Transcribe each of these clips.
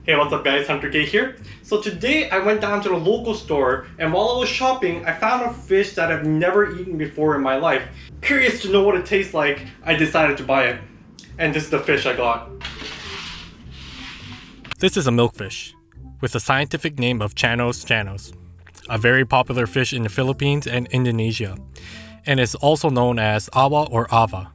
Hey, what's up guys, Hunter K here. So today I went down to the local store and while I was shopping, I found a fish that I've never eaten before in my life. Curious to know what it tastes like, I decided to buy it. And this is the fish I got. This is a milkfish, with the scientific name of chanos, a very popular fish in the Philippines and Indonesia, and is also known as awa or ava.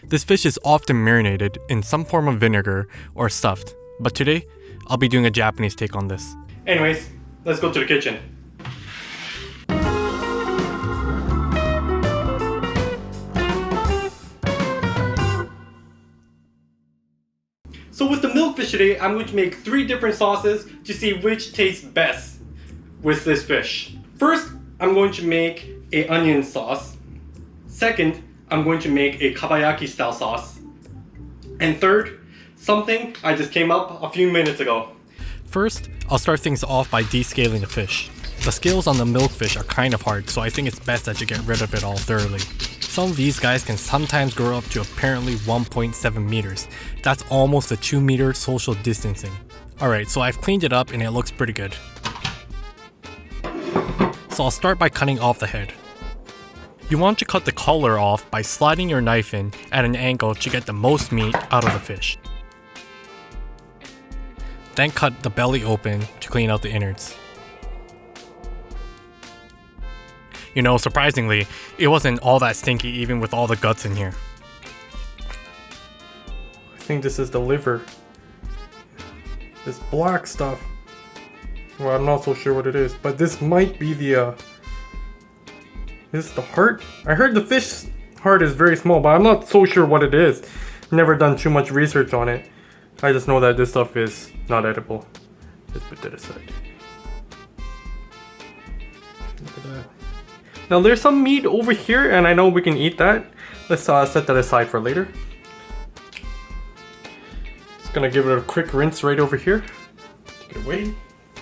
This fish is often marinated in some form of vinegar or stuffed, but today, I'll be doing a Japanese take on this. Anyways, let's go to the kitchen. So with the milkfish today, I'm going to make 3 different sauces to see which tastes best with this fish. First, I'm going to make an onion sauce. Second, I'm going to make a Kabayaki style sauce. And third, something I just came up a few minutes ago. First, I'll start things off by descaling the fish. The scales on the milkfish are kind of hard, so I think it's best that you get rid of it all thoroughly. Some of these guys can sometimes grow up to apparently 1.7 meters. That's almost a 2 meter social distancing. Alright, so I've cleaned it up and it looks pretty good. So I'll start by cutting off the head. You want to cut the collar off by sliding your knife in at an angle to get the most meat out of the fish. Then cut the belly open to clean out the innards. You know, surprisingly, it wasn't all that stinky even with all the guts in here. I think this is the liver. This black stuff. Well, I'm not so sure what it is, but this might be the this is the heart? I heard the fish heart is very small, but I'm not so sure what it is. Never done too much research on it. I just know that this stuff is not edible. Let's put that aside. Look at that. Now there's some meat over here and I know we can eat that. Let's set that aside for later. Just gonna give it a quick rinse right over here. Take it away.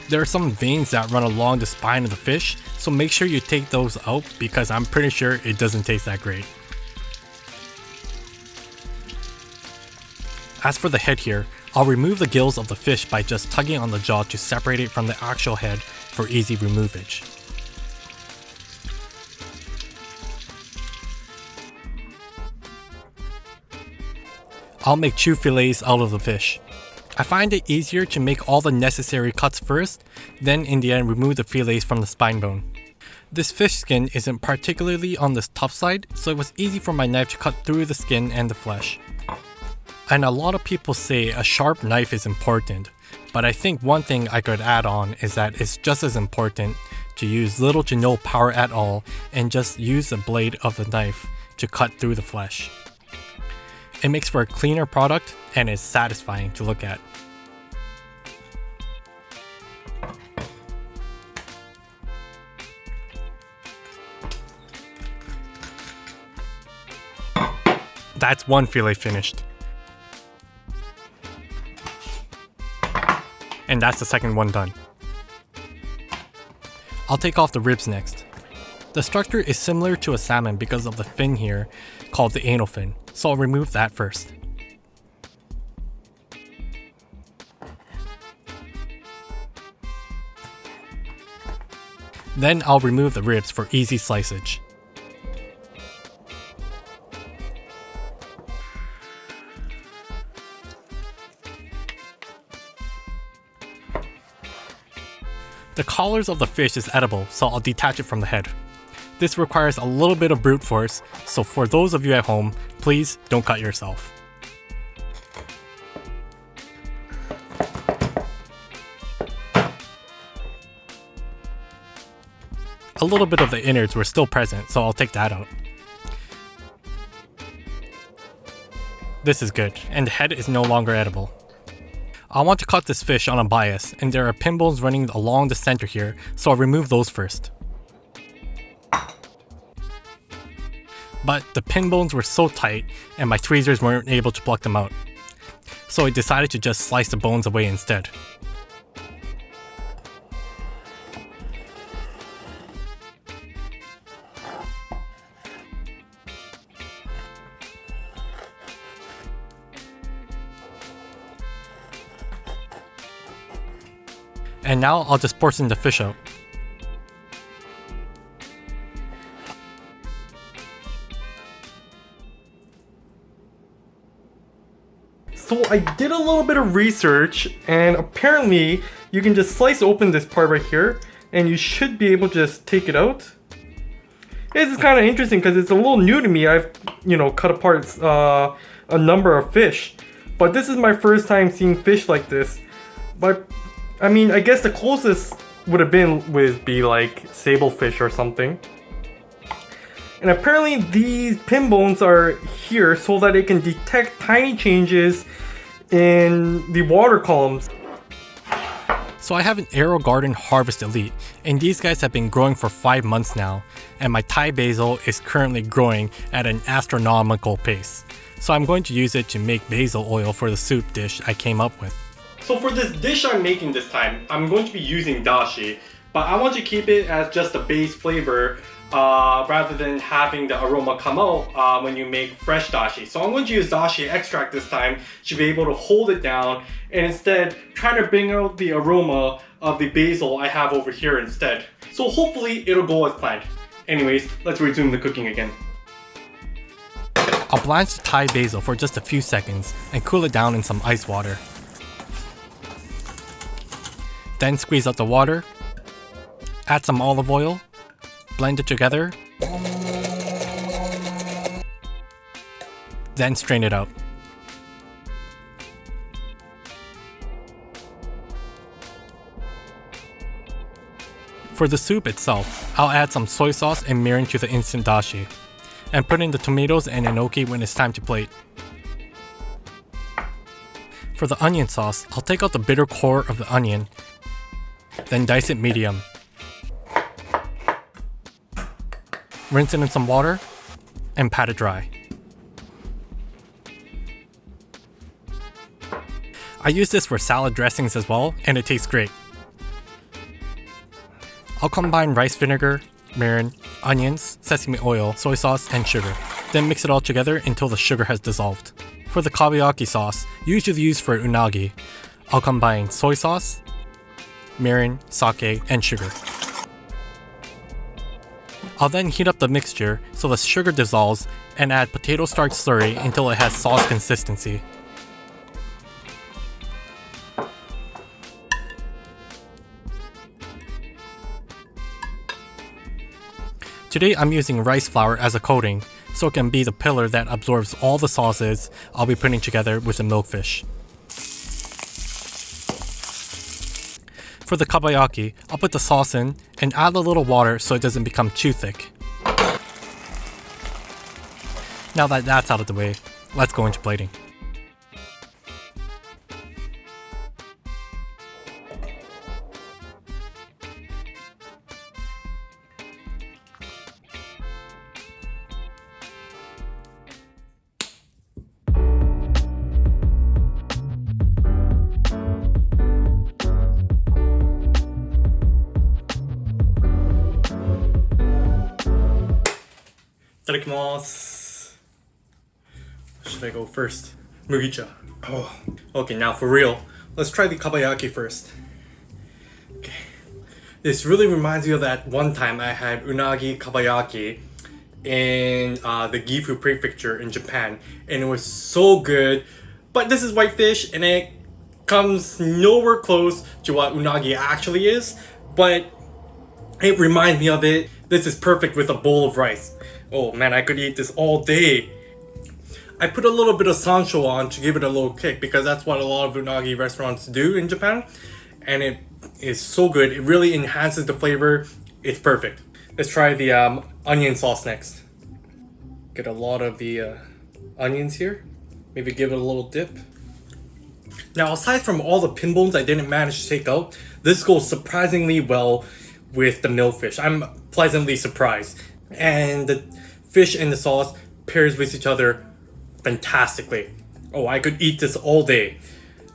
There are some veins that run along the spine of the fish, so make sure you take those out because I'm pretty sure it doesn't taste that great. As for the head here, I'll remove the gills of the fish by just tugging on the jaw to separate it from the actual head for easy removage. I'll make 2 fillets out of the fish. I find it easier to make all the necessary cuts first, then in the end remove the fillets from the spine bone. This fish skin isn't particularly on the tough side, so it was easy for my knife to cut through the skin and the flesh. And a lot of people say a sharp knife is important, but I think one thing I could add on is that it's just as important to use little to no power at all and just use the blade of the knife to cut through the flesh. It makes for a cleaner product and is satisfying to look at. That's one fillet finished. And that's the second one done. I'll take off the ribs next. The structure is similar to a salmon because of the fin here, called the anal fin, so I'll remove that first. Then I'll remove the ribs for easy slicage. The collars of the fish is edible, so I'll detach it from the head. This requires a little bit of brute force, so for those of you at home, please don't cut yourself. A little bit of the innards were still present, so I'll take that out. This is good, and the head is no longer edible. I want to cut this fish on a bias, and there are pin bones running along the center here, so I'll remove those first. But the pin bones were so tight, and my tweezers weren't able to pluck them out. So I decided to just slice the bones away instead. And now I'll just portion the fish out. So I did a little bit of research, and apparently you can just slice open this part right here, and you should be able to just take it out. This is kind of interesting because it's a little new to me. I've, cut apart a number of fish, but this is my first time seeing fish like this. But I mean, I guess the closest would have be like sablefish or something. And apparently these pin bones are here so that it can detect tiny changes in the water columns. So I have an Arrow Garden Harvest Elite, and these guys have been growing for 5 months now, and my Thai basil is currently growing at an astronomical pace. So I'm going to use it to make basil oil for the soup dish I came up with. So for this dish I'm making this time, I'm going to be using dashi, but I want to keep it as just a base flavor rather than having the aroma come out when you make fresh dashi. So I'm going to use dashi extract this time to be able to hold it down and instead try to bring out the aroma of the basil I have over here instead. So hopefully it'll go as planned. Anyways, let's resume the cooking again. I'll blanch the Thai basil for just a few seconds and cool it down in some ice water. Then squeeze out the water, add some olive oil, blend it together, then strain it out. For the soup itself, I'll add some soy sauce and mirin to the instant dashi, and put in the tomatoes and enoki when it's time to plate. For the onion sauce, I'll take out the bitter core of the onion, then dice it medium. Rinse it in some water, and pat it dry. I use this for salad dressings as well, and it tastes great. I'll combine rice vinegar, mirin, onions, sesame oil, soy sauce, and sugar. Then mix it all together until the sugar has dissolved. For the Kabayaki sauce, usually used for unagi, I'll combine soy sauce, mirin, sake, and sugar. I'll then heat up the mixture so the sugar dissolves and add potato starch slurry until it has sauce consistency. Today I'm using rice flour as a coating so it can be the pillar that absorbs all the sauces I'll be putting together with the milkfish. For the kabayaki, I'll put the sauce in and add a little water so it doesn't become too thick. Now that that's out of the way, let's go into plating. Itadakimasu. Should I go first? Mugicha. Oh. Okay, now for real. Let's try the kabayaki first. Okay. This really reminds me of that one time I had unagi kabayaki in the Gifu prefecture in Japan, and it was so good. But this is whitefish, and it comes nowhere close to what unagi actually is, but it reminds me of it. This is perfect with a bowl of rice. Oh man, I could eat this all day. I put a little bit of sansho on to give it a little kick because that's what a lot of unagi restaurants do in Japan. And it is so good. It really enhances the flavor. It's perfect. Let's try the onion sauce next. Get a lot of the onions here. Maybe give it a little dip. Now, aside from all the pin bones I didn't manage to take out, this goes surprisingly well with the milkfish. I'm pleasantly surprised. And the fish and the sauce pairs with each other fantastically. Oh, I could eat this all day.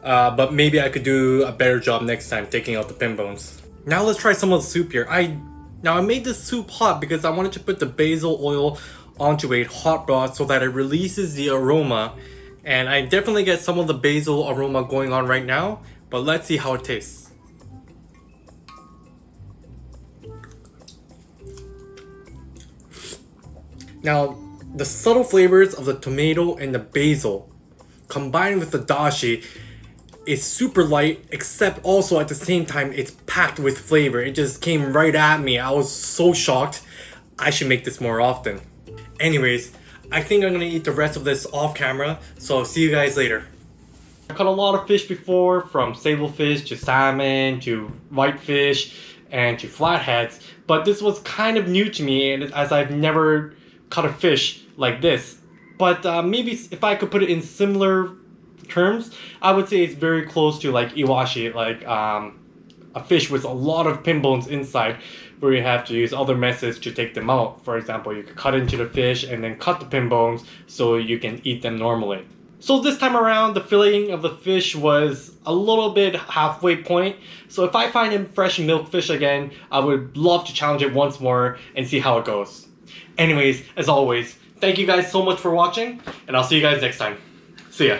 But maybe I could do a better job next time taking out the pin bones. Now let's try some of the soup here. I made this soup hot because I wanted to put the basil oil onto a hot broth so that it releases the aroma. And I definitely get some of the basil aroma going on right now. But let's see how it tastes. Now, the subtle flavors of the tomato and the basil combined with the dashi is super light, except also at the same time it's packed with flavor. It just came right at me. I was so shocked. I should make this more often. Anyways, I think I'm gonna eat the rest of this off camera, so I'll see you guys later. I caught a lot of fish before, from sablefish to salmon to whitefish and to flatheads, but this was kind of new to me, and as I've never caught a fish like this. But maybe if I could put it in similar terms, I would say it's very close to like iwashi, like a fish with a lot of pin bones inside, where you have to use other methods to take them out. For example, you could cut into the fish and then cut the pin bones so you can eat them normally. So this time around, the filleting of the fish was a little bit halfway point. So if I find a fresh milkfish again, I would love to challenge it once more and see how it goes. Anyways, as always, thank you guys so much for watching, and I'll see you guys next time. See ya.